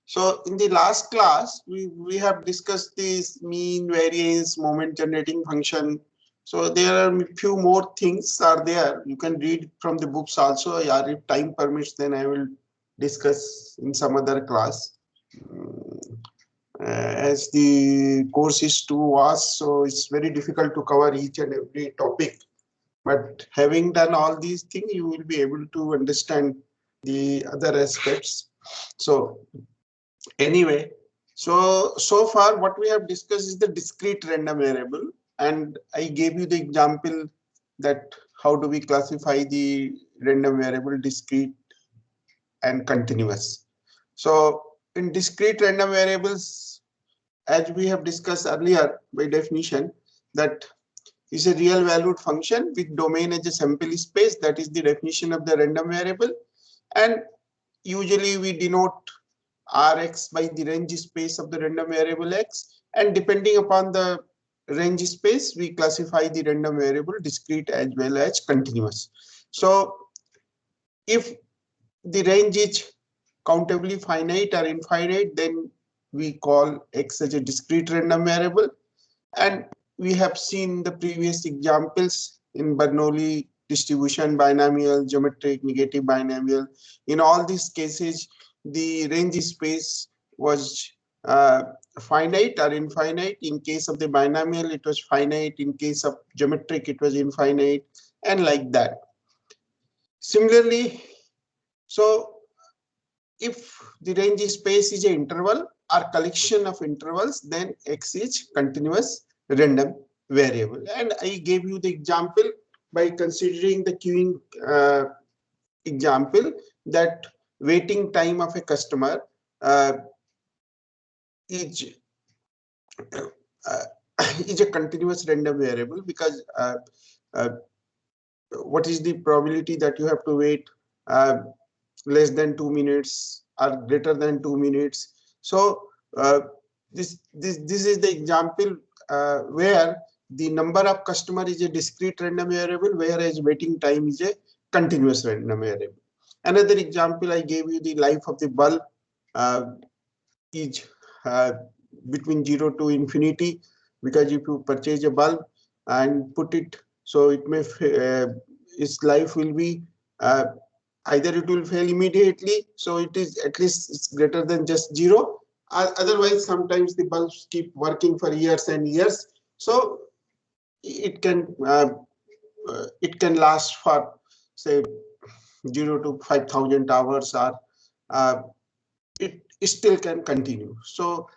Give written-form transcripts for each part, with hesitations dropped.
So in the last class, we have discussed this mean, variance, moment generating function. So there are a few more things are there. You can read from the books also. Yeah, if time permits, then I will discuss in some other class. As the course is too vast, so it's very difficult to cover each and every topic. But having done all these things, you will be able to understand the other aspects. So anyway, so far what we have discussed is the discrete random variable, and I gave you the example that how do we classify the random variable discrete and continuous. So in discrete random variables, as we have discussed earlier by definition, that is a real valued function with domain as a sample space. That is the definition of the random variable, and usually we denote Rx by the range space of the random variable x, and depending upon the range space, we classify the random variable discrete as well as continuous. So if the range is countably finite or infinite, then we call x as a discrete random variable. And we have seen the previous examples in Bernoulli distribution, binomial, geometric, negative binomial. In all these cases, the range space was finite or infinite. In case of the binomial, it was finite. In case of geometric, it was infinite, and like that. Similarly, so if the range space is an interval or collection of intervals, then x is continuous random variable. And I gave you the example by considering the queuing example, that waiting time of a customer is uh, is a continuous random variable, because uh, what is the probability that you have to wait less than 2 minutes or greater than 2 minutes. So this is the example where the number of customer is a discrete random variable, whereas waiting time is a continuous random variable. Another example I gave you, the life of the bulb is between 0 to infinity, because if you purchase a bulb and put it, so it may its life will be either it will fail immediately, so it is at least it's greater than just 0. Otherwise, sometimes the bulbs keep working for years and years, so it can last for say 0 to 5,000 hours, or it still can continue. So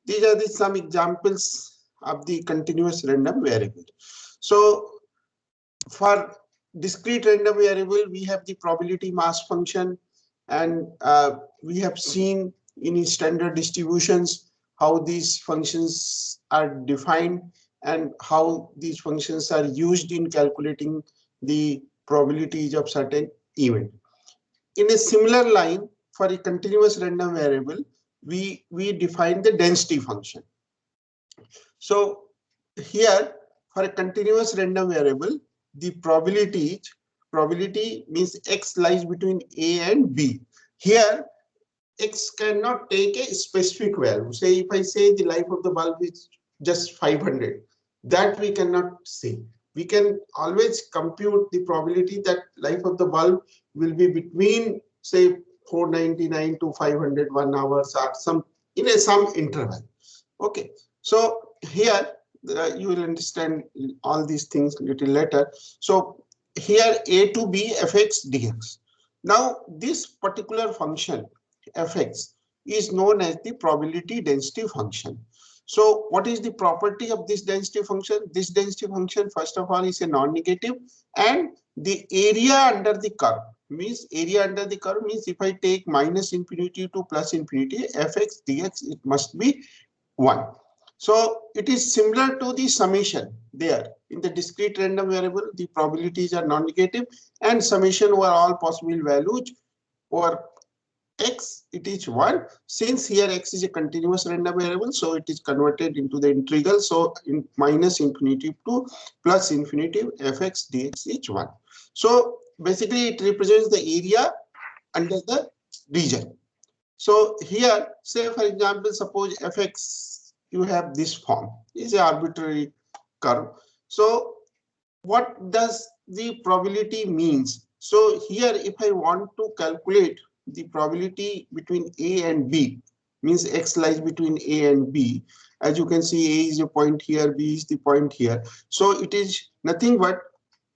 these are some examples of the continuous random variable. So for discrete random variable, we have the probability mass function, and we have seen in standard distributions how these functions are defined and how these functions are used in calculating the probabilities of certain event. In a similar line, for a continuous random variable, we define the density function. So here, for a continuous random variable, the probability means x lies between a and b. Here, x cannot take a specific value. Say if I say the life of the bulb is just 500, that we cannot say. We can always compute the probability that life of the bulb will be between say 499 to 501 hours, or some in some interval. Okay, so here you will understand all these things a little later. So here a to b fx dx. Now this particular function fx is known as the probability density function. So what is the property of this density function? This density function, first of all, is a non-negative, and the area under the curve means if I take minus infinity to plus infinity, fx dx, it must be 1. So it is similar to the summation there. In the discrete random variable, the probabilities are non-negative, and summation over all possible values over x, it is 1. Since here x is a continuous random variable, so it is converted into the integral. So in minus infinity to plus infinity, fx dx is 1. So basically it represents the area under the region. So here, say for example, suppose fx, you have this form, is an arbitrary curve. So what does the probability means? So here, if I want to calculate the probability between A and B, means X lies between A and B. As you can see, A is a point here, B is the point here. So it is nothing but,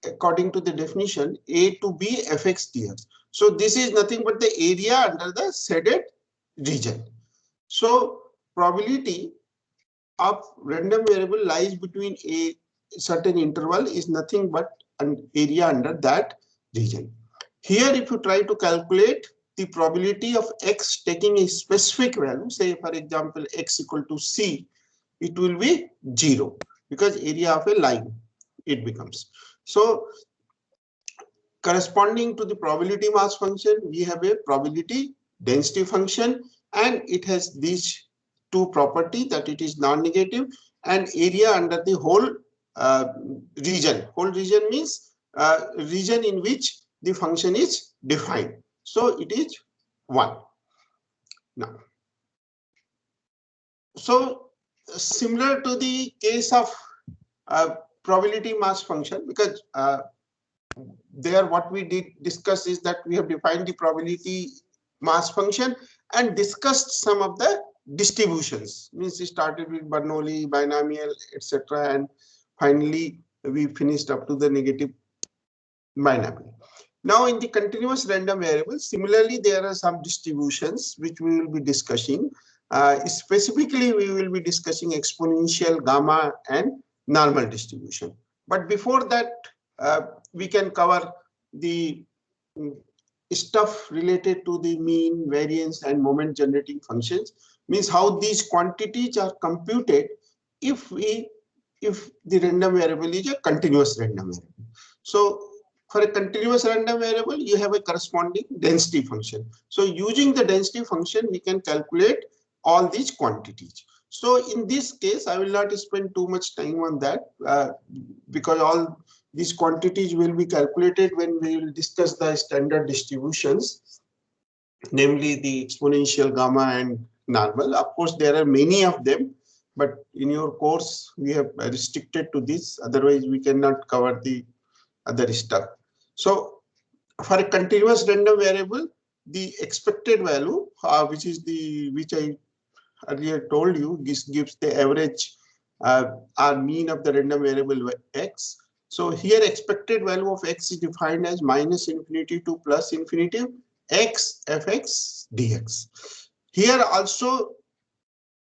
according to the definition, A to B fx dx. So this is nothing but the area under the shaded region. So probability of random variable lies between a certain interval is nothing but an area under that region. Here, if you try to calculate the probability of x taking a specific value, say for example x equal to c, it will be 0 because area of a line it becomes. So corresponding to the probability mass function, we have a probability density function, and it has these two property, that it is non-negative and area under the whole region. Whole region means region in which the function is defined. So it is 1. Now, so similar to the case of probability mass function, because there what we did discuss is that we have defined the probability mass function and discussed some of the distributions. Means we started with Bernoulli, binomial, etc., and finally we finished up to the negative binomial. Now in the continuous random variable, similarly there are some distributions which we will be discussing. Specifically, we will be discussing exponential, gamma, and normal distribution. But before that, we can cover the stuff related to the mean, variance, and moment generating functions. Means how these quantities are computed if the random variable is a continuous random variable. So for a continuous random variable, you have a corresponding density function. So using the density function, we can calculate all these quantities. So in this case, I will not spend too much time on that because all these quantities will be calculated when we will discuss the standard distributions, namely the exponential, gamma, and normal. Of course, there are many of them, but in your course, we have restricted to this. Otherwise, we cannot cover the other stuff. So for a continuous random variable, the expected value, which I earlier told you, this gives the average or mean of the random variable x. So here expected value of x is defined as minus infinity to plus infinity x fx dx. Here also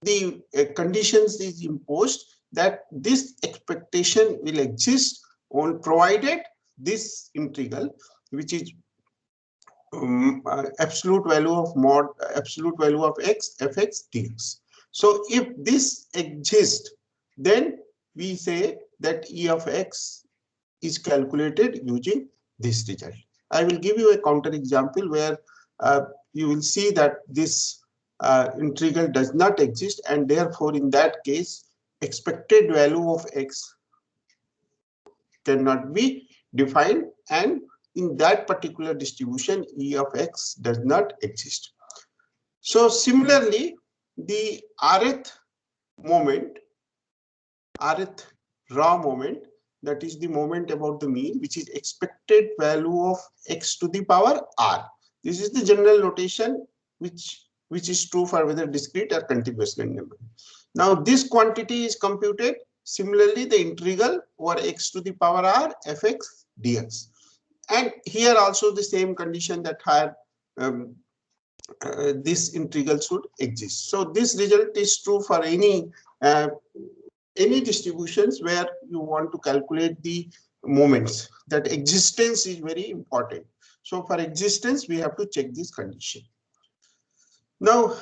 the conditions is imposed that this expectation will exist on provided this integral, which is absolute value of mod absolute value of x fx dx. So if this exists, then we say that e of x is calculated using this result. I will give you a counter example where you will see that this integral does not exist, and therefore in that case expected value of x cannot be defined, and in that particular distribution e of x does not exist. So similarly, the rth moment, rth raw moment, that is the moment about the mean, which is expected value of x to the power r. This is the general notation which is true for whether discrete or continuous number. Now this quantity is computed. Similarly, the integral over x to the power r fx dx. And here also the same condition that higher this integral should exist. So this result is true for any distributions where you want to calculate the moments. That existence is very important. So for existence, we have to check this condition. Now,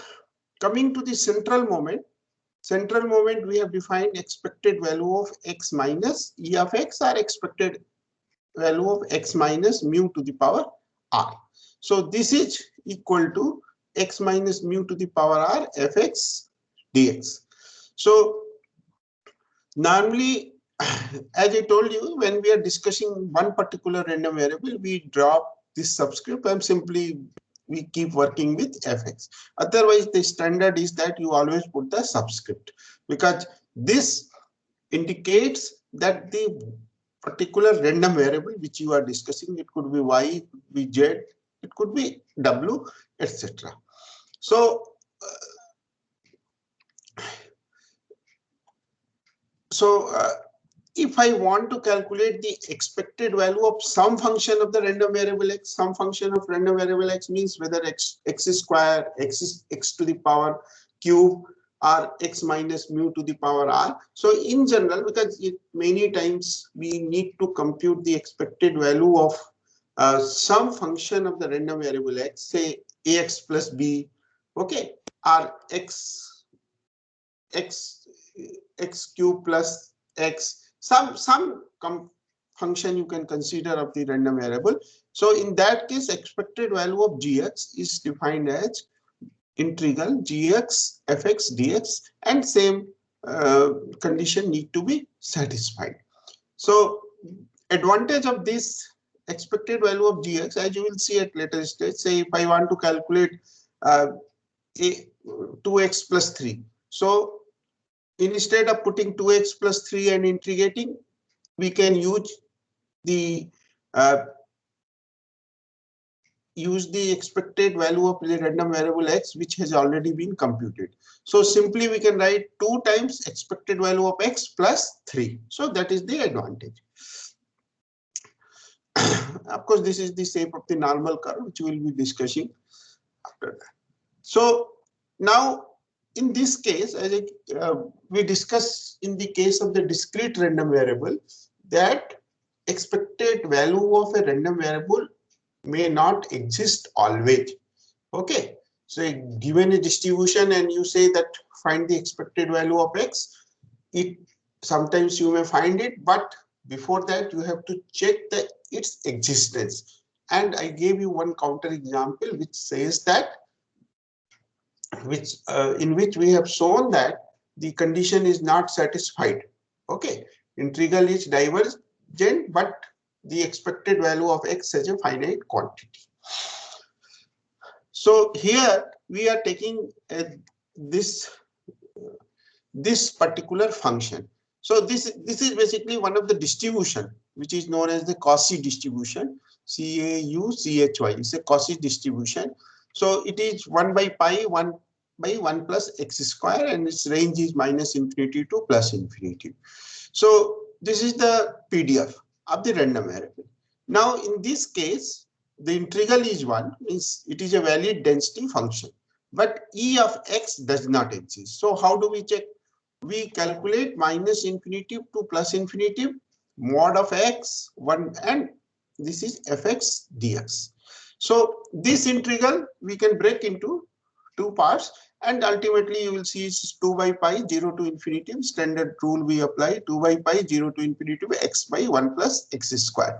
coming to the central moment. Central moment, we have defined expected value of x minus e of x, or expected value of x minus mu to the power r. So this is equal to x minus mu to the power r fx dx. So normally, as I told you, when we are discussing one particular random variable, we drop this subscript. I'm simply we keep working with fx. Otherwise, the standard is that you always put the subscript, because this indicates that the particular random variable which you are discussing, it could be y, it could be z, it could be w, etc. So if I want to calculate the expected value of some function of the random variable x, some function of random variable x means whether x square, x to the power cube, or x minus mu to the power r. So in general, because many times we need to compute the expected value of some function of the random variable x, say ax plus b, okay, or x cube plus x, some function you can consider of the random variable. So in that case, expected value of gx is defined as integral gx fx dx, and same condition need to be satisfied. So advantage of this expected value of gx, as you will see at later stage, say if I want to calculate 2x plus 3, so instead of putting 2x plus 3 and integrating, we can use the expected value of the random variable x, which has already been computed. So simply we can write 2 times expected value of x plus 3. So that is the advantage. Of course, this is the shape of the normal curve, which we will be discussing after that. So now, in this case, as we discussed in the case of the discrete random variable, that expected value of a random variable may not exist always. Okay, so given a distribution and you say that find the expected value of x, it sometimes you may find it, but before that you have to check its existence. And I gave you one counter example which says that, in which we have shown that the condition is not satisfied. Okay, integral is divergent, but the expected value of x has a finite quantity. So here we are taking this particular function. So this is basically one of the distribution which is known as the Cauchy distribution. Cauchy is a Cauchy distribution. So it is 1 by pi 1 by 1 plus x square, and its range is minus infinity to plus infinity. So this is the PDF of the random variable. Now in this case, the integral is 1, means it is a valid density function, but e of x does not exist. So how do we check? We calculate minus infinity to plus infinity mod of x 1, and this is fx dx. So this integral we can break into 2 parts, and ultimately you will see it's 2 by pi 0 to infinity. Standard rule we apply, 2 by pi 0 to infinity x by 1 plus x square.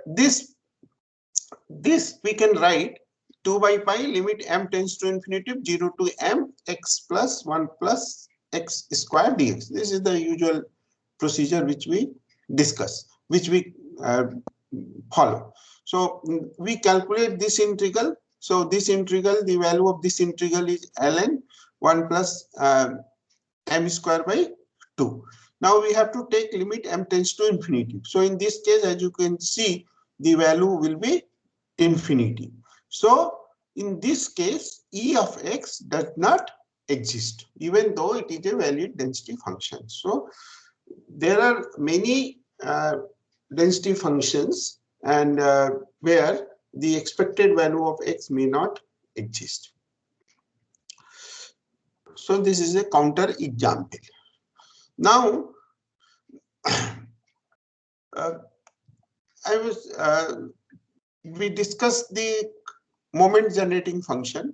This we can write 2 by pi limit m tends to infinity 0 to m x plus 1 plus x square dx. This is the usual procedure which we discuss, which we follow. So we calculate this integral. So this integral, the value of this integral is ln 1 plus m square by 2. Now we have to take limit m tends to infinity. So in this case, as you can see, the value will be infinity. So in this case, e of x does not exist, even though it is a valid density function. So there are many density functions, and where the expected value of x may not exist. So this is a counter example. Now we discussed the moment generating function,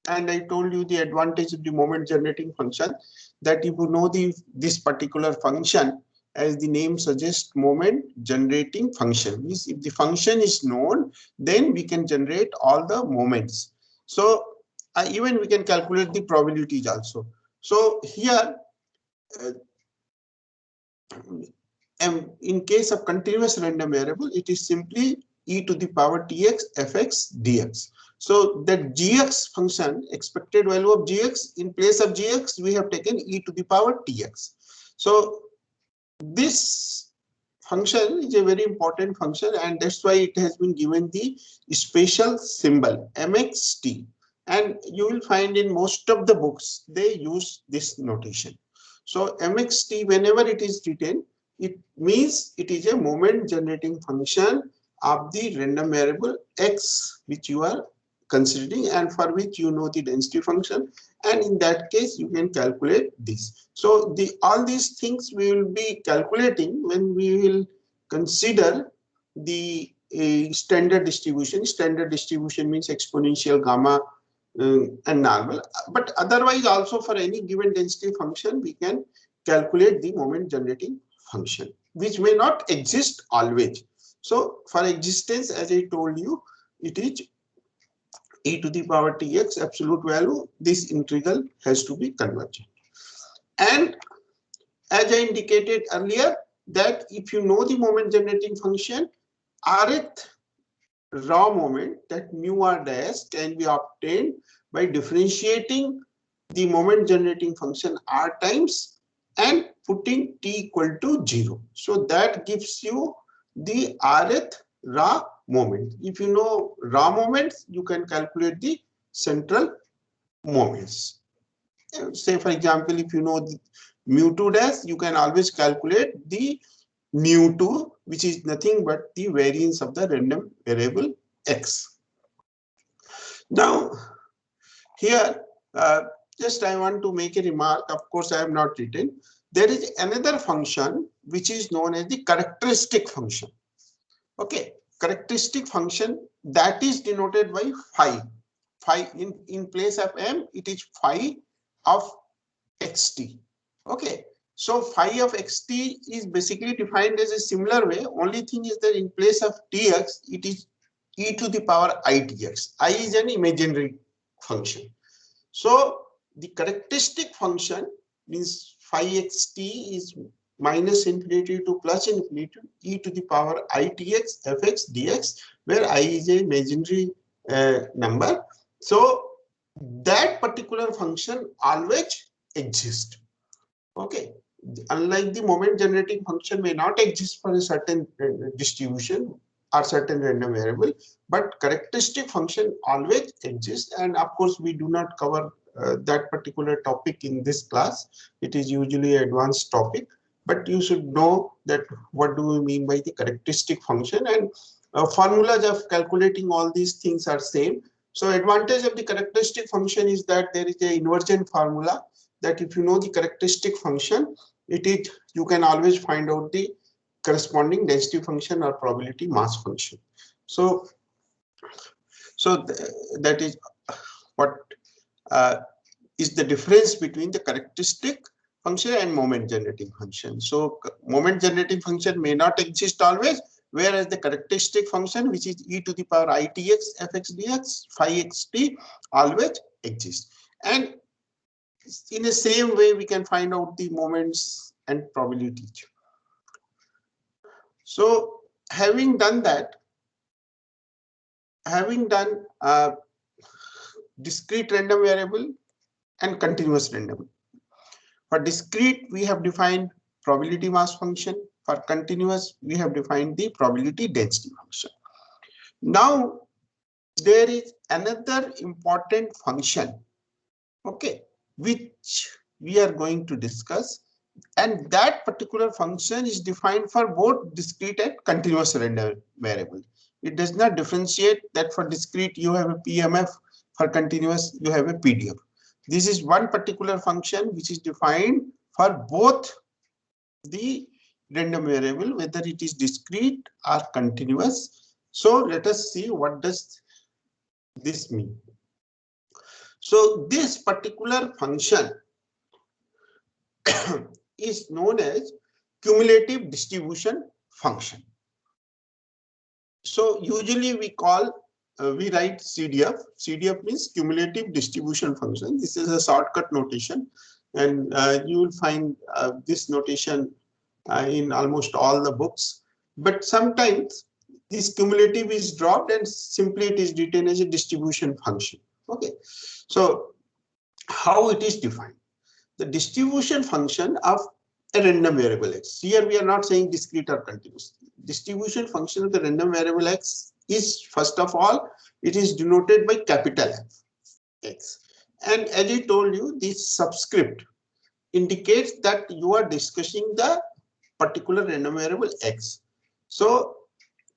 and I told you the advantage of the moment generating function, that if you know this particular function, as the name suggests, moment generating function means if the function is known, then we can generate all the moments. So even we can calculate the probabilities also. So here in case of continuous random variable, it is simply e to the power tx fx dx. So that gx function, expected value of gx, in place of gx we have taken e to the power tx. So this function is a very important function, and that's why it has been given the special symbol mxt, and you will find in most of the books they use this notation. So mxt, whenever it is written, it means it is a moment generating function of the random variable x which you are considering and for which you know the density function, and in that case you can calculate this. So the all these things we will be calculating when we will consider the standard distribution. Standard distribution means exponential, gamma, and normal. But otherwise also for any given density function we can calculate the moment generating function, which may not exist always. So for existence, as I told you, it is e to the power tx absolute value. This integral has to be convergent. And as I indicated earlier, that if you know the moment generating function, rth raw moment, that mu r dash, can be obtained by differentiating the moment generating function r times and putting t equal to 0. So that gives you the rth raw moment. If you know raw moments, you can calculate the central moments. Say for example, if you know the mu2 dash, you can always calculate the mu2, which is nothing but the variance of the random variable x. Now here just I want to make a remark. Of course I have not written. There is another function which is known as the characteristic function. Okay, characteristic function, that is denoted by phi. Phi in place of m, it is phi of xt. Okay, so phi of xt is basically defined as a similar way. Only thing is that in place of tx, it is e to the power itx. I is an imaginary function. So the characteristic function means phi xt is minus infinity to plus infinity e to the power itx fx dx, where I is a imaginary number. So that particular function always exists. Okay, unlike the moment generating function may not exist for a certain distribution or certain random variable, but characteristic function always exists. And of course we do not cover that particular topic in this class. It is usually an advanced topic, but you should know that what do we mean by the characteristic function, and formulas of calculating all these things are same. So advantage of the characteristic function is that there is a inversion formula, that if you know the characteristic function, it is, you can always find out the corresponding density function or probability mass function. So that is what is the difference between the characteristic function and moment generating function. So moment generating function may not exist always, whereas the characteristic function, which is e to the power itx fx dx phi xt, always exists. And in the same way we can find out the moments and probability. So having done that, having done discrete random variable and continuous random. For discrete, we have defined probability mass function. For continuous, we have defined the probability density function. Now, there is another important function, okay, which we are going to discuss, and that particular function is defined for both discrete and continuous random variable. It does not differentiate that for discrete you have a PMF, for continuous you have a PDF. This is one particular function which is defined for both the random variable, whether it is discrete or continuous. So let us see what does this mean. So this particular function is known as cumulative distribution function. So usually we call we write CDF. CDF means cumulative distribution function. This is a shortcut notation, and you will find this notation in almost all the books. But sometimes this cumulative is dropped and simply it is written as a distribution function. Okay, so how it is defined? The distribution function of a random variable x. Here we are not saying discrete or continuous. Distribution function of the random variable x is, first of all, it is denoted by capital X. And as I told you, this subscript indicates that you are discussing the particular random variable x. So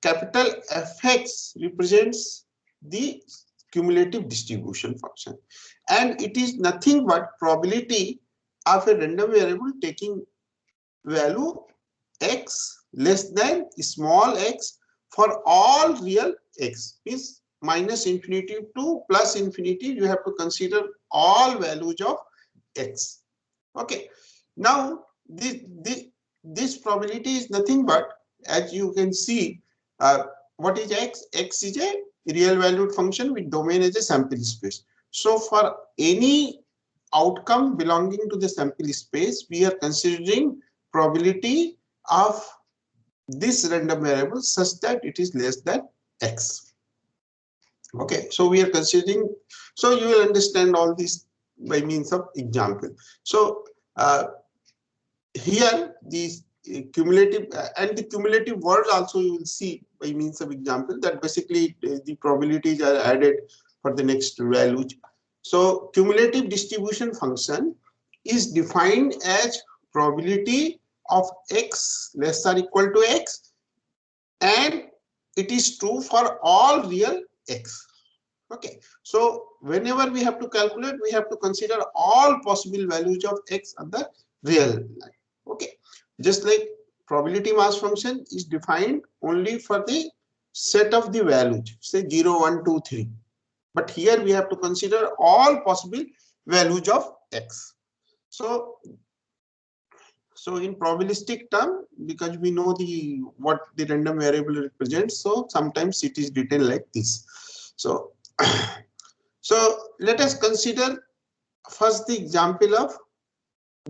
capital Fx represents the cumulative distribution function, and it is nothing but probability of a random variable taking value x less than small x for all real x. Means minus infinity to plus infinity, you have to consider all values of x. Okay, now this probability is nothing but, as you can see, what is x? X is a real valued function with domain as a sample space. So for any outcome belonging to the sample space, we are considering probability of this random variable such that it is less than x. Okay, so we are considering, so you will understand all this by means of example. So here these cumulative and the cumulative word also you will see by means of example, that basically the probabilities are added for the next values. So cumulative distribution function is defined as probability of x less or equal to x, and it is true for all real x. Okay, so whenever we have to calculate, we have to consider all possible values of x on the real line. Okay, just like probability mass function is defined only for the set of the values, say 0, 1, 2, 3. But here we have to consider all possible values of x. So in probabilistic term, because we know what the random variable represents, so sometimes it is written like this. So let us consider first the example of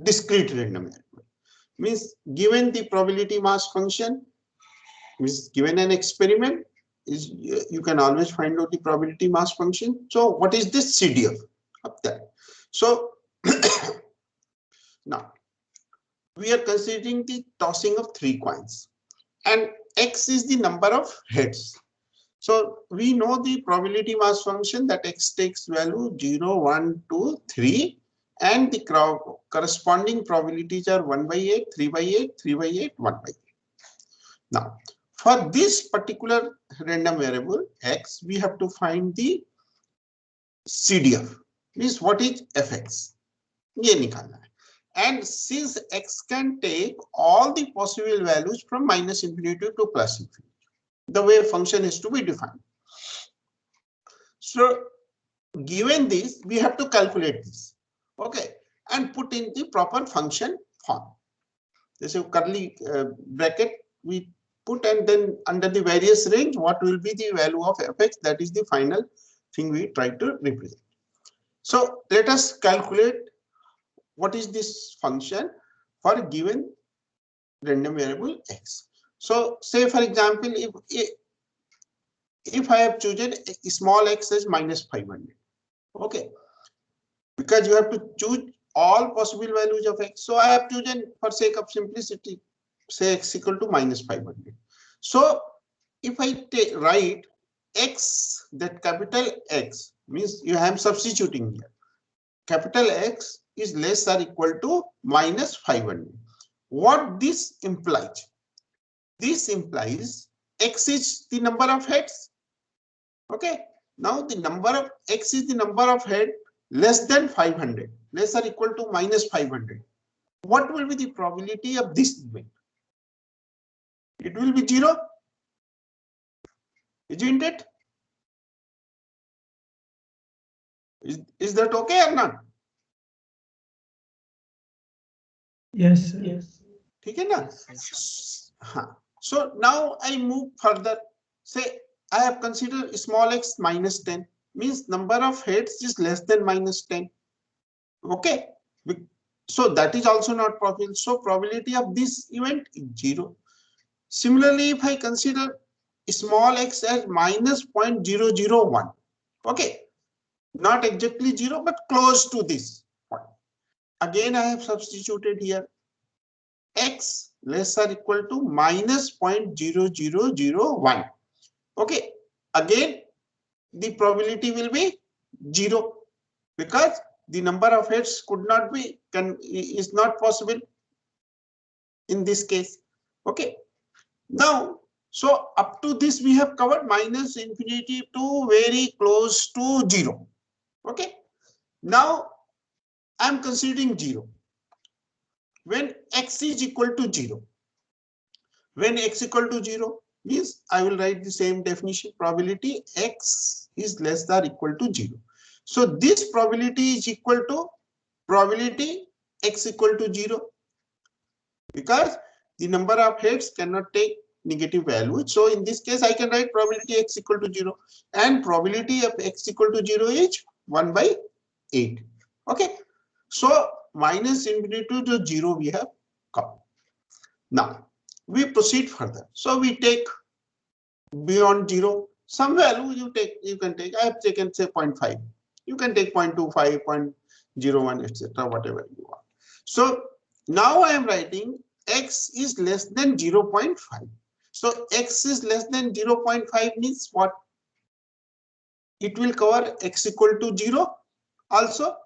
discrete random variable. Means given the probability mass function, means given an experiment, is you can always find out the probability mass function. So what is this CDF of that? So now we are considering the tossing of 3 coins, and x is the number of heads. So we know the probability mass function that x takes value 0, 1, 2, 3, and the corresponding probabilities are 1 by 8, 3 by 8, 3 by 8, 1 by 8. Now, for this particular random variable x, we have to find the CDF. Means what is fx? ये निकालना है. And since x can take all the possible values from minus infinity to plus infinity, the way function is to be defined. So given this, we have to calculate this, okay, and put in the proper function form. This is curly bracket we put, and then under the various range, what will be the value of fx? That is the final thing we try to represent. So let us calculate what is this function for a given random variable x. So say for example, if I have chosen a small x as minus 500, okay, because you have to choose all possible values of x. So I have chosen, for sake of simplicity, say x equal to minus 500. So if I write x, that capital X means you have substituting here. Capital X is less or equal to minus 500. What this implies? This implies x is the number of heads. Okay. Now the number of x is the number of head less than 500, less or equal to minus 500. What will be the probability of this event? It will be 0. Isn't it? Is that okay or not? Yes. Yes. ठीक है ना? हाँ. So now I move further. Say I have considered small x minus 10, means number of heads is less than minus 10. Okay. So that is also not probable. So probability of this event is 0. Similarly, if I consider small x as minus 0.001. Okay, not exactly 0, but close to this point. Again, I have substituted here x less or equal to minus 0.0001. Okay, again, the probability will be 0 because the number of heads could not be, is not possible in this case. Okay, now, so up to this we have covered minus infinity to very close to 0. Okay, now I am considering 0 when x is equal to 0. When x equal to 0 means I will write the same definition, probability x is less than or equal to 0. So this probability is equal to probability x equal to 0 because the number of heads cannot take negative value. So in this case I can write probability x equal to 0 and probability of x equal to 0 is 1 by 8. Okay, so minus infinity to 0 we have come. Now we proceed further. So we take beyond 0 some value you can take. I have taken say 0.5. You can take 0.25, 0.01, etc. whatever you want. So now I am writing x is less than 0.5. So x is less than 0.5 means what? It will cover x equal to 0 also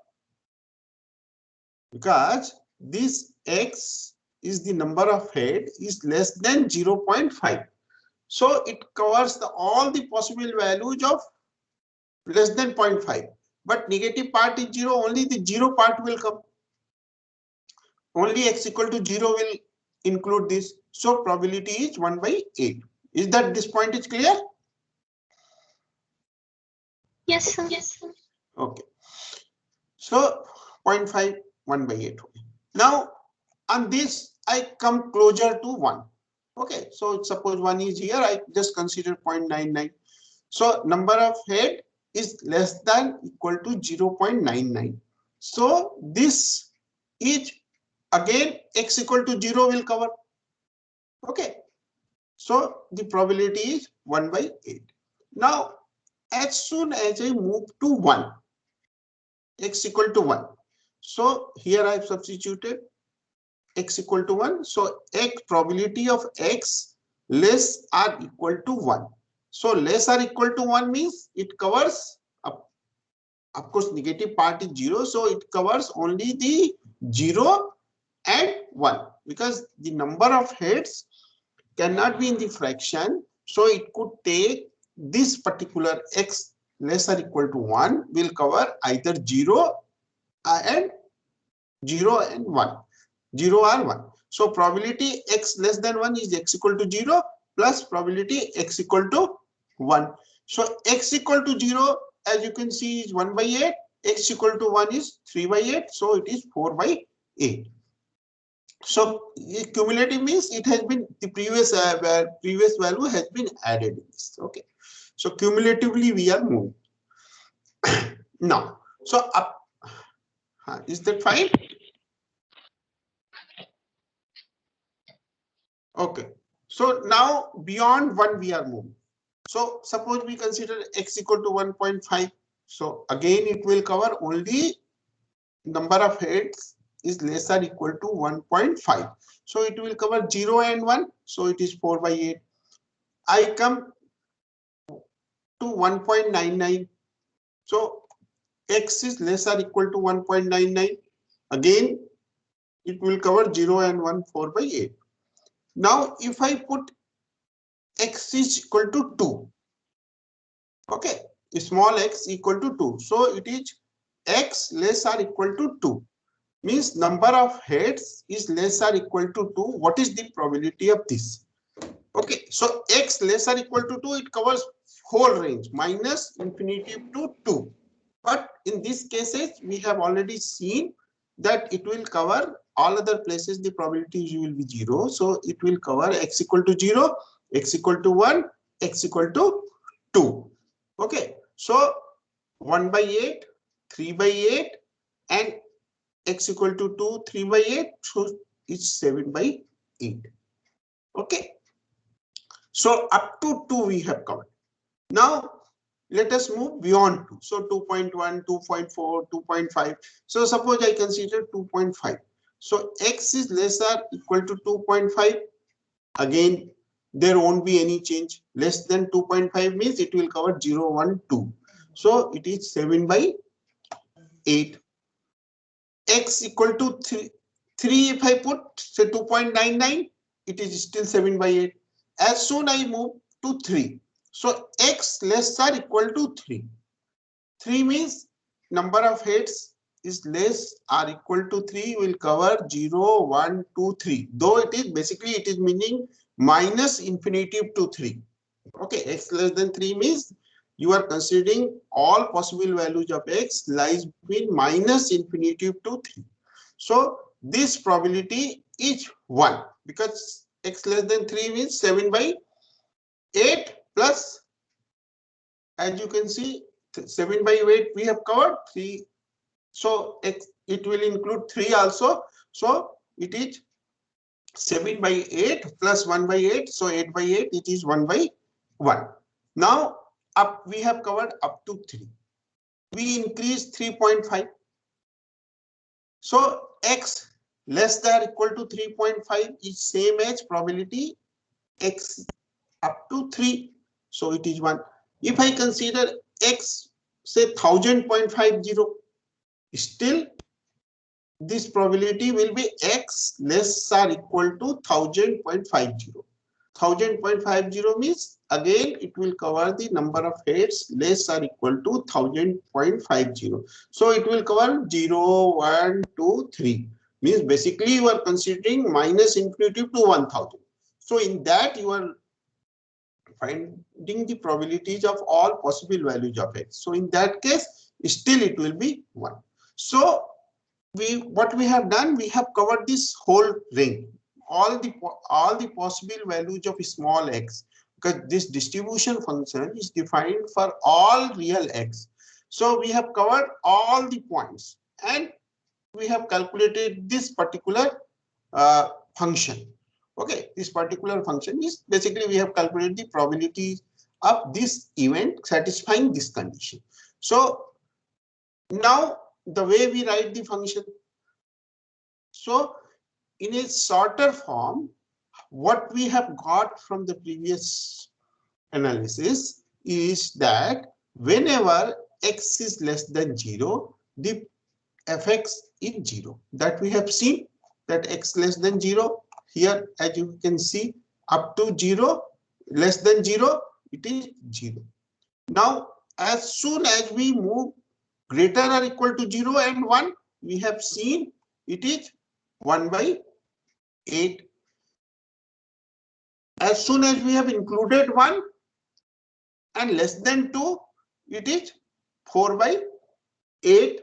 because this x is the number of head is less than 0.5. So it covers all the possible values of less than 0.5. But negative part is 0, only the 0 part will come. Only x equal to 0 will include this. So probability is 1 by 8. Is that this point is clear? Yes, sir. Okay. So 0.5, 1 by 8. Now on this I come closer to 1. Okay. So suppose 1 is here. I just consider 0.99. So number of head is less than equal to 0.99. So this is again x equal to 0 will cover. Okay. So the probability is 1 by 8. Now as soon as I move to 1, x equal to 1. So here I have substituted x equal to 1. So x probability of x less or equal to 1. So less or equal to 1 means it covers, of course, negative part is 0. So it covers only the 0 and 1 because the number of heads cannot be in the fraction. So it could take this particular x less or equal to 1 will cover either 0 and 1. 0 or 1. So probability x less than 1 is x equal to 0 plus probability x equal to 1. So x equal to 0 as you can see is 1 by 8. X equal to 1 is 3 by 8. So it is 4 by 8. So cumulative means it has been the previous value has been added in this. Okay. So cumulatively we are moving. Now, so up, is that fine? Okay. So now beyond 1 we are moving. So suppose we consider x equal to 1.5. So again it will cover only number of heads is less or equal to 1.5. So it will cover 0 and 1. So it is 4 by 8. I come to 1.99. So x is less or equal to 1.99. Again, it will cover 0 and 1, 4 by 8. Now, if I put x is equal to 2, okay, small x equal to 2. So it is x less or equal to 2. Means number of heads is less or equal to 2. What is the probability of this? Okay, so x less or equal to 2, it covers whole range minus infinity to 2. But in these cases, we have already seen that it will cover all other places. The probability will be 0. So it will cover x equal to 0, x equal to 1, x equal to 2. Okay, so 1 by 8, 3 by 8, and x equal to 2, 3 by 8, so it's 7 by 8. Okay. So up to 2 we have covered. Now let us move beyond 2. So 2.1, 2.4, 2.5. So suppose I consider 2.5. So x is less or equal to 2.5. Again, there won't be any change. Less than 2.5 means it will cover 0, 1, 2. So it is 7 by 8. X equal to 3 if I put say 2.99, it is still 7 by 8. As soon I move to 3. So x less or equal to 3. 3 means number of heads is less or equal to 3 will cover 0, 1, 2, 3. Though it is basically it is meaning minus infinitive to 3. Okay, x less than 3 means you are considering all possible values of x lies between minus infinitive to 3. So this probability is 1 because x less than 3 means 7 by 8 plus, as you can see, 7 by 8 we have covered 3. So it will include 3 also. So it is 7 by 8 plus 1 by 8. So 8 by 8 it is 1 by 1. Now up we have covered up to 3. We increase 3.5. So x less than or equal to 3.5 is same as probability x up to 3. So it is 1. If I consider x say 1000.50, still this probability will be x less or equal to 1000.50. 1000.50 means again it will cover the number of heads less or equal to 1000.50. So it will cover 0, 1, 2, 3. Means basically you are considering minus infinity to 1000. So in that you are finding the probabilities of all possible values of x. So in that case still it will be 1. So what we have done, we have covered this whole ring, all the possible values of small x, because this distribution function is defined for all real x. So we have covered all the points and we have calculated this particular function. Okay, this particular function is basically we have calculated the probability of this event satisfying this condition. So now the way we write the function. So in a shorter form, what we have got from the previous analysis is that whenever x is less than 0, the fx is 0. That we have seen that x less than 0. Here, as you can see, up to 0, less than 0, it is 0. Now, as soon as we move greater or equal to 0 and 1, we have seen it is 1 by 8. As soon as we have included 1 and less than 2, it is 4 by 8.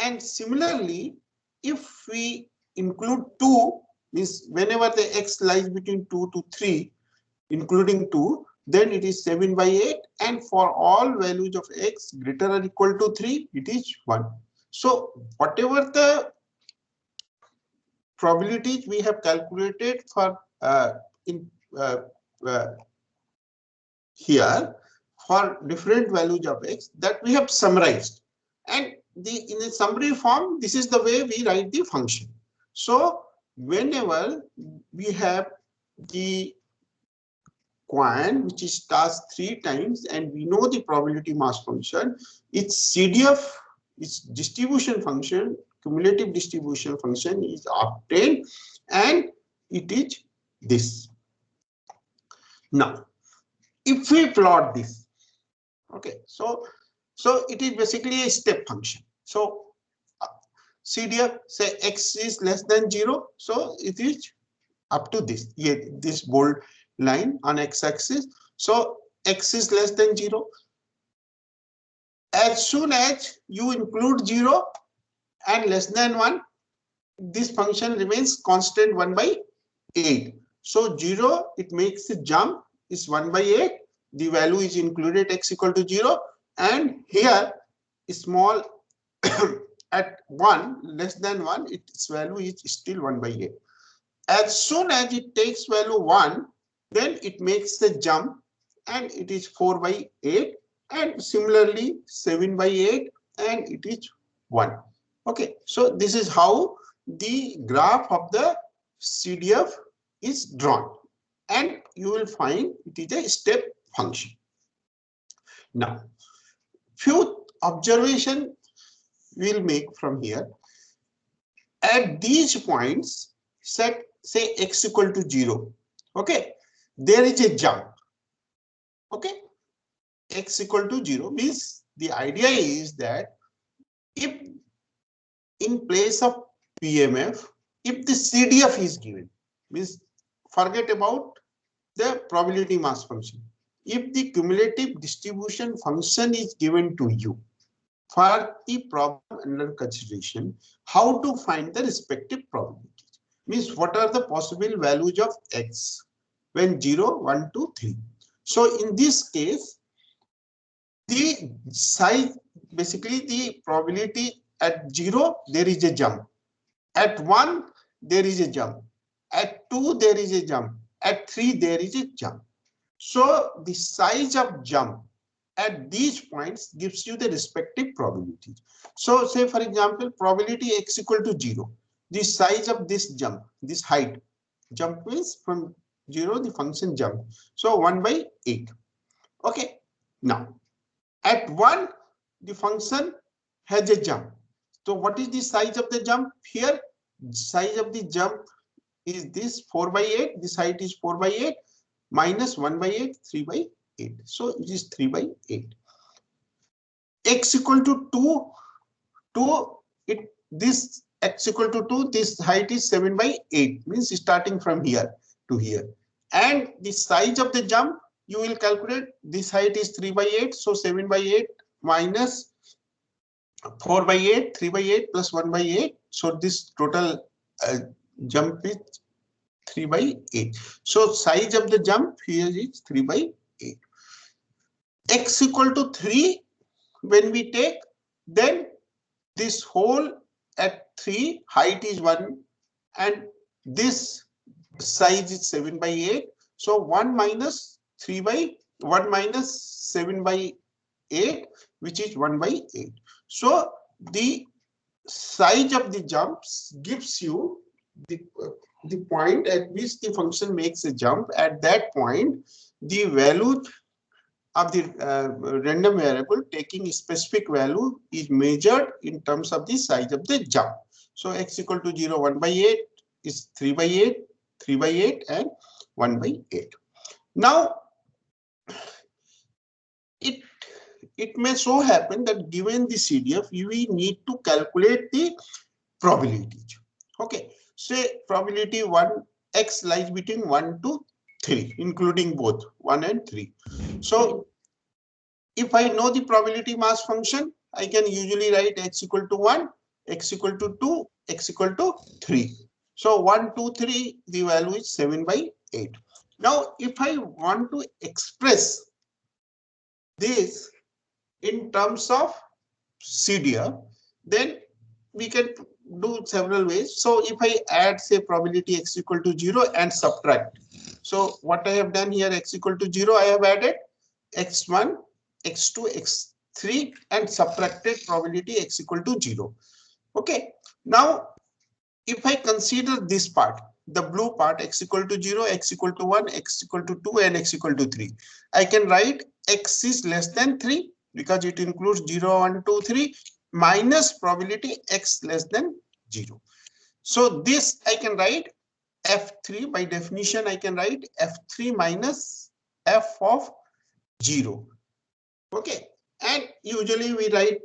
And similarly, if we include 2, means whenever the x lies between 2 to 3, including 2, then it is 7 by 8. And for all values of x greater or equal to 3, it is 1. So whatever the probabilities we have calculated for in uh, here for different values of x, that we have summarized, and in a summary form, this is the way we write the function. So whenever we have the quant which is tasked 3 times and we know the probability mass function, its CDF, its distribution function, cumulative distribution function is obtained, and it is this. Now if we plot this, okay, so it is basically a step function. So CDF, say x is less than 0, so it is up to this, yeah, this bold line on x-axis. So x is less than 0. As soon as you include 0 and less than 1, this function remains constant 1 by 8. So 0, it makes a jump, is 1 by 8. The value is included x equal to 0, and here small at 1 less than 1, its value is still 1 by 8. As soon as it takes value 1, then it makes the jump and it is 4 by 8, and similarly 7 by 8 and it is 1. Okay, so this is how the graph of the CDF is drawn, and you will find it is a step function. Now, few observation we'll make from here. At these points, set say x equal to 0. Okay, there is a jump. Okay, x equal to 0 means the idea is that if in place of PMF, if the CDF is given, means forget about the probability mass function. If the cumulative distribution function is given to you for the problem under consideration, how to find the respective probabilities? Means what are the possible values of x when 0, 1, 2, 3. So in this case, the size, basically the probability at 0, there is a jump. At 1, there is a jump. At 2, there is a jump. At 3, there is a jump. So the size of jump at these points gives you the respective probabilities. So say for example, probability x equal to 0. The size of this jump, this height, jump means from 0, the function jump. So 1 by 8. Okay. Now, at 1, the function has a jump. So what is the size of the jump here? Size of the jump is this 4 by 8. This height is 4 by 8 minus 1 by 8, 3 by 8. So it is 3 by 8. X equal to 2, 2, this x equal to 2, this height is 7 by 8, means starting from here to here. And the size of the jump, you will calculate, this height is 3 by 8, so 7 by 8 minus 4 by 8, 3 by 8 plus 1 by 8. So this total jump is 3 by 8. So size of the jump here is 3 by 8. X equal to 3, when we take, then this whole at 3, height is 1 and this size is 7 by 8. So 1 minus 3 by 1 minus 7 by 8, which is 1 by 8. So the size of the jumps gives you the point at which the function makes a jump. At that point, the value of the random variable taking a specific value is measured in terms of the size of the jump. So x equal to 0, 1 by 8 is 3 by 8, 3 by 8 and 1 by 8. Now, it may so happen that given the CDF, we need to calculate the probabilities. Okay, say probability 1, x lies between 1 to 3, including both 1 and 3. So if I know the probability mass function, I can usually write x equal to 1, x equal to 2, x equal to 3. So 1, 2, 3, the value is 7 by 8. Now, if I want to express this in terms of CDF, then we can do several ways. So if I add, say, probability x equal to 0 and subtract. So what I have done here, x equal to 0, I have added x1, x2, x3 and subtracted probability x equal to 0. Okay. Now, if I consider this part, the blue part, x equal to 0, x equal to 1, x equal to 2 and x equal to 3. I can write x is less than 3 because it includes 0, 1, 2, 3 minus probability x less than 0. So this I can write f3, by definition I can write f3 minus f of 0. Okay, and usually we write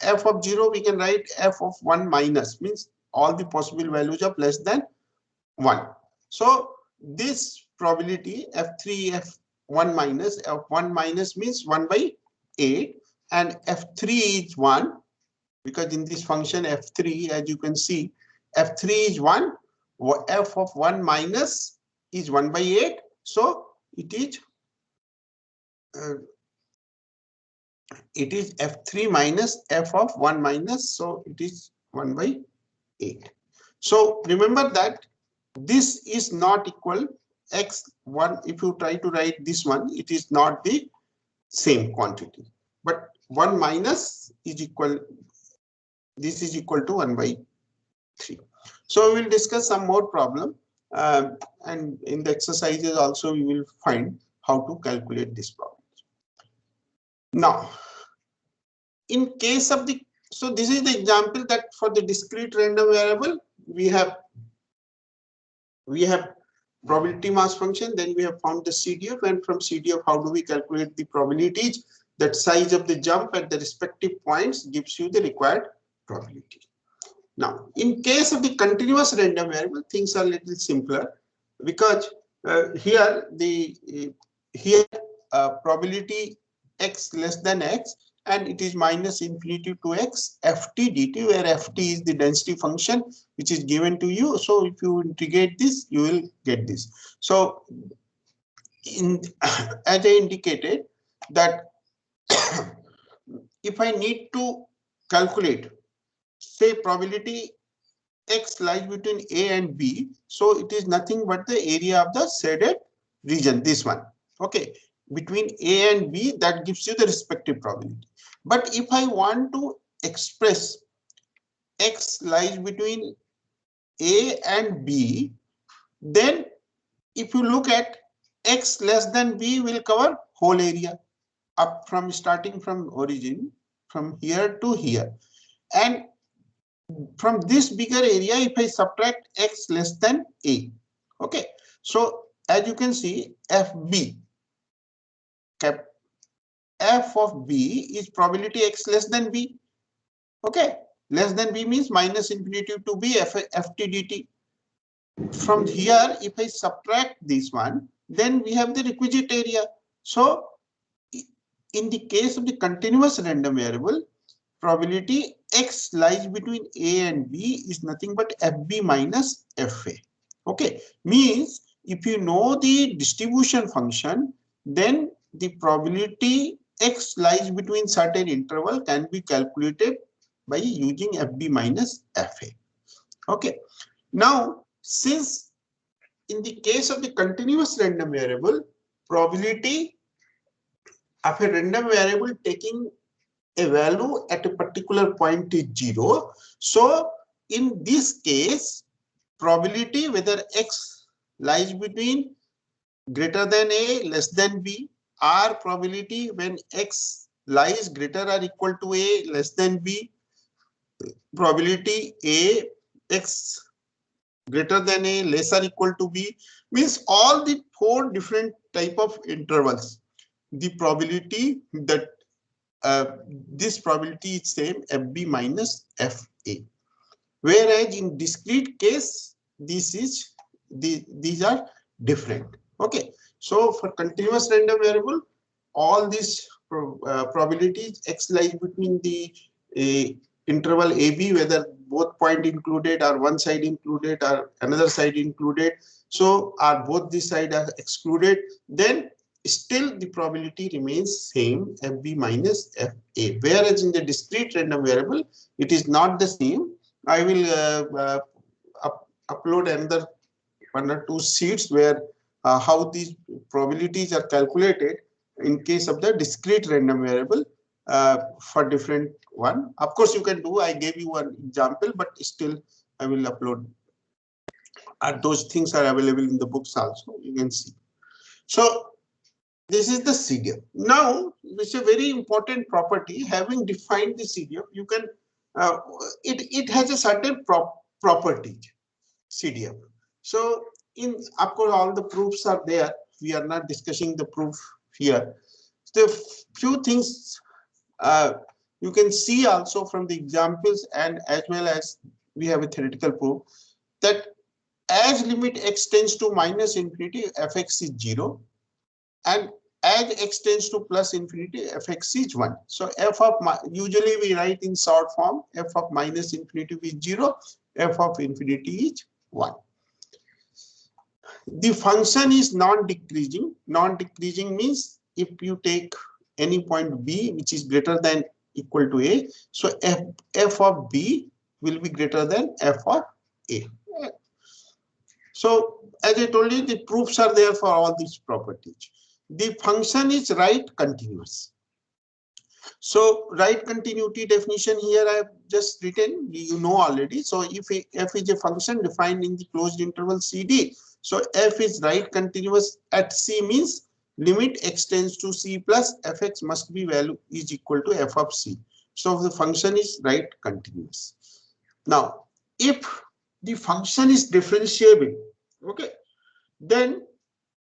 f of 0, we can write f of 1 minus, means all the possible values of less than 1. So this probability f3 f1 minus, f1 minus means 1 by 8 and f3 is 1, because in this function f3, as you can see, f3 is 1, f of 1 minus is 1 by 8, so it is f3 minus f of 1 minus, so it is 1 by 8. So remember that this is not equal x1. If you try to write this one, it is not the same quantity, but 1 minus is equal, this is equal to 1 by 3. So we will discuss some more problem, and in the exercises also we will find how to calculate this problem. Now, in case of the, so this is the example that for the discrete random variable, we have probability mass function, then we have found the CDF, and from CDF, how do we calculate the probabilities? That size of the jump at the respective points gives you the required probability. Now, in case of the continuous random variable, things are a little simpler, because here probability x less than x, and it is minus infinity to x ft dt, where ft is the density function which is given to you. So if you integrate this, you will get this. So as I indicated that if I need to calculate, say, probability x lies between A and B, so it is nothing but the area of the shaded region, this one. Okay, between A and B, that gives you the respective probability. But if I want to express x lies between A and B, then if you look at x less than B will cover whole area up from starting from origin from here to here, and from this bigger area, if I subtract x less than A, okay, so as you can see, FB, f of B is probability x less than B. Okay, less than B means minus infinity to B ft dt. From here, if I subtract this one, then we have the requisite area. So in the case of the continuous random variable, probability x lies between A and B is nothing but FB minus FA. Okay, means if you know the distribution function, then the probability x lies between certain interval can be calculated by using FB minus FA. Okay, now since in the case of the continuous random variable, probability of a random variable taking a value at a particular point is 0. So in this case, probability whether x lies between greater than A, less than B, or probability when x lies greater or equal to A, less than B, probability A, x greater than A, less or equal to B, means all the 4 different type of intervals, the probability that this probability is same FB minus FA. Whereas in discrete case, these are different. Okay, so for continuous random variable, all these probabilities x lies between the interval AB, whether both point included or one side included or another side included, so are both the side are excluded, then still the probability remains same FB minus FA. Whereas in the discrete random variable, it is not the same. I will upload another 1 or 2 sheets where how these probabilities are calculated in case of the discrete random variable for different one. Of course, you can do. I gave you one example, but still I will upload. Those things are available in the books also. You can see. So this is the CDF. Now, this is a very important property. Having defined the CDF, you can it has a certain property, CDF. So in, of course, all the proofs are there. We are not discussing the proof here. The few things you can see also from the examples, and as well as we have a theoretical proof that as limit x tends to minus infinity, fx is 0, and as x tends to plus infinity, fx is 1. So f of usually we write in short form, f of minus infinity is 0, f of infinity is 1. The function is non-decreasing. Non-decreasing means if you take any point B which is greater than equal to A, so f of B will be greater than f of a. So as I told you, the proofs are there for all these properties. The function is right continuous. So right continuity definition here I have just written, you know already. So if f is a function defined in the closed interval CD, so f is right continuous at C means limit extends to C plus fx must be value is equal to f of C. So the function is right continuous. Now, if the function is differentiable, okay, then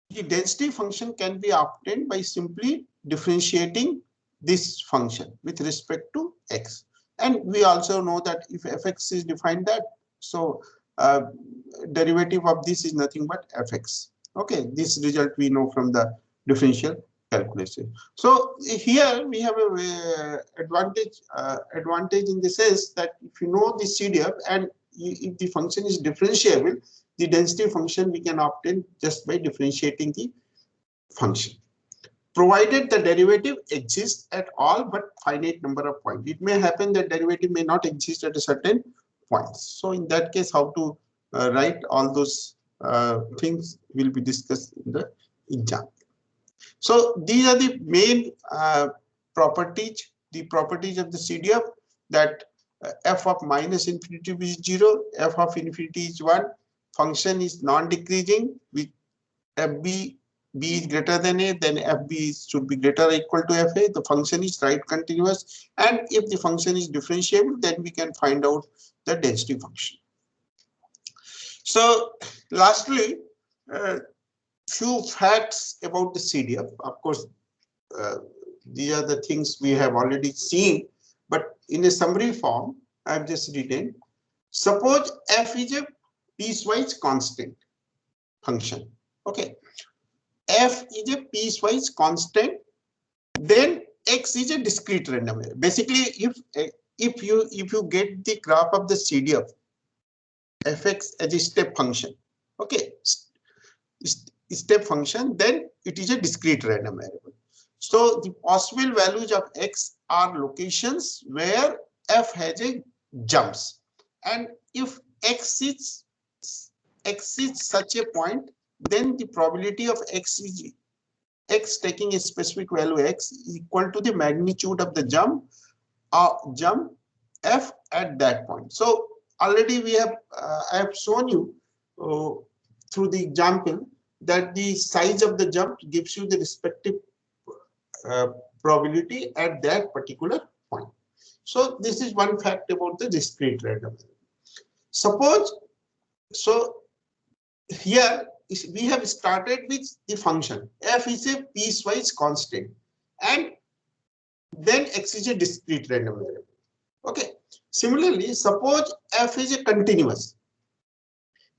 the density function can be obtained by simply differentiating this function with respect to x. And we also know that if fx is defined that, so derivative of this is nothing but fx. Okay, this result we know from the differential calculation. So here we have a advantage in the sense that if you know the CDF and if the function is differentiable, the density function we can obtain just by differentiating the function, provided the derivative exists at all but finite number of points. It may happen that derivative may not exist at a certain point. So in that case, how to write all those things will be discussed in the exam. So these are the main properties, the properties of the CDF, that f of minus infinity is 0, f of infinity is 1, function is non-decreasing with fb b is greater than a, then fb should be greater or equal to fa. The function is right continuous, and if the function is differentiable, then we can find out the density function. So lastly, few facts about the CDF. Of course, these are the things we have already seen, but in a summary form, I have just written. Suppose f is a piecewise constant function. Okay, f is a piecewise constant, then x is a discrete random variable. Basically, if you get the graph of the CDF fx as a step function, okay, step function, then it is a discrete random variable. So the possible values of x are locations where f has a jumps, and if x is such a point, then the probability of x taking a specific value x is equal to the magnitude of the jump f at that point. So already we have I have shown you through the example that the size of the jump gives you the respective uh, probability at that particular point. So this is one fact about the discrete random. Suppose, so here we have started with the function f is a piecewise constant, and then x is a discrete random variable. Okay. Similarly, suppose f is a continuous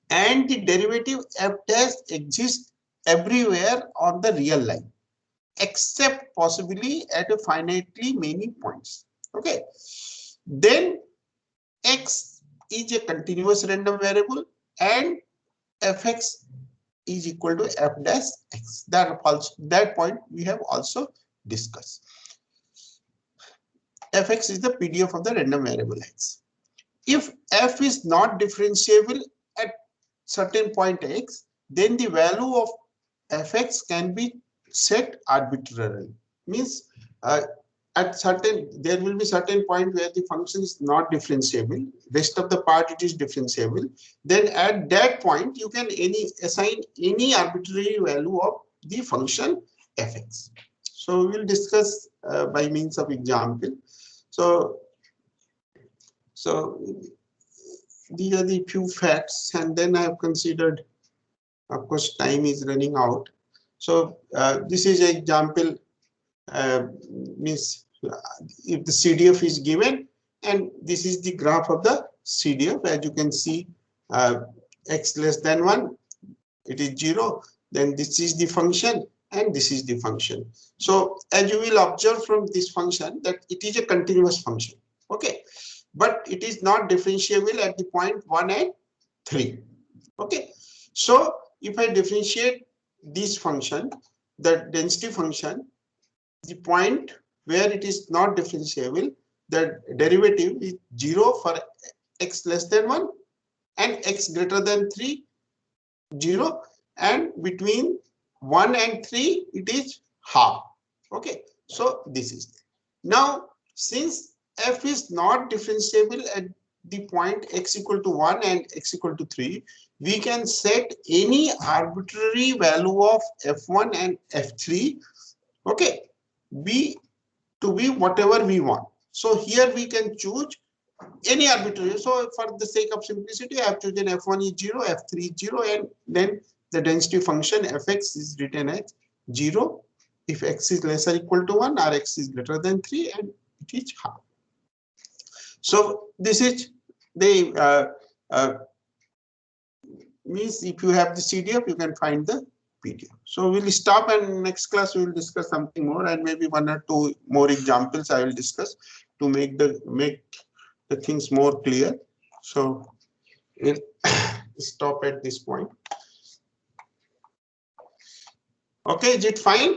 and the derivative f dash exists everywhere on the real line, except possibly at a finitely many points. Okay. Then x is a continuous random variable and fx is equal to f dash x. That point we have also discussed. Fx is the PDF of the random variable x. If f is not differentiable at certain point x, then the value of fx can be set arbitrarily. Means at certain, there will be certain point where the function is not differentiable, rest of the part it is differentiable. Then at that point you can assign any arbitrary value of the function fx. So we will discuss by means of example. So these are the few facts, and then I have considered, of course, time is running out. So this is an example, means if the CDF is given, and this is the graph of the CDF. As you can see, x less than 1, it is 0. Then this is the function, and this is the function. So as you will observe from this function that it is a continuous function. Okay, but it is not differentiable at the point 1 and 3. Okay, so if I differentiate this function, the density function, the point where it is not differentiable, the derivative is 0 for x less than 1 and x greater than 3, 0, and between 1 and 3 it is half. Okay, so this is now, since f is not differentiable at the point x equal to 1 and x equal to 3, we can set any arbitrary value of f1 and f3, okay, b to be whatever we want. So here we can choose any arbitrary. So for the sake of simplicity, I have chosen f1 is 0, f3 is 0, and then the density function fx is written as 0 if x is less or equal to 1 or x is greater than 3, and it is half. So this is the means if you have the CDF, you can find the PDF. So we'll stop, and next class we will discuss something more, and maybe 1 or 2 more examples I will discuss to make the things more clear. So we'll stop at this point. Okay, is it fine?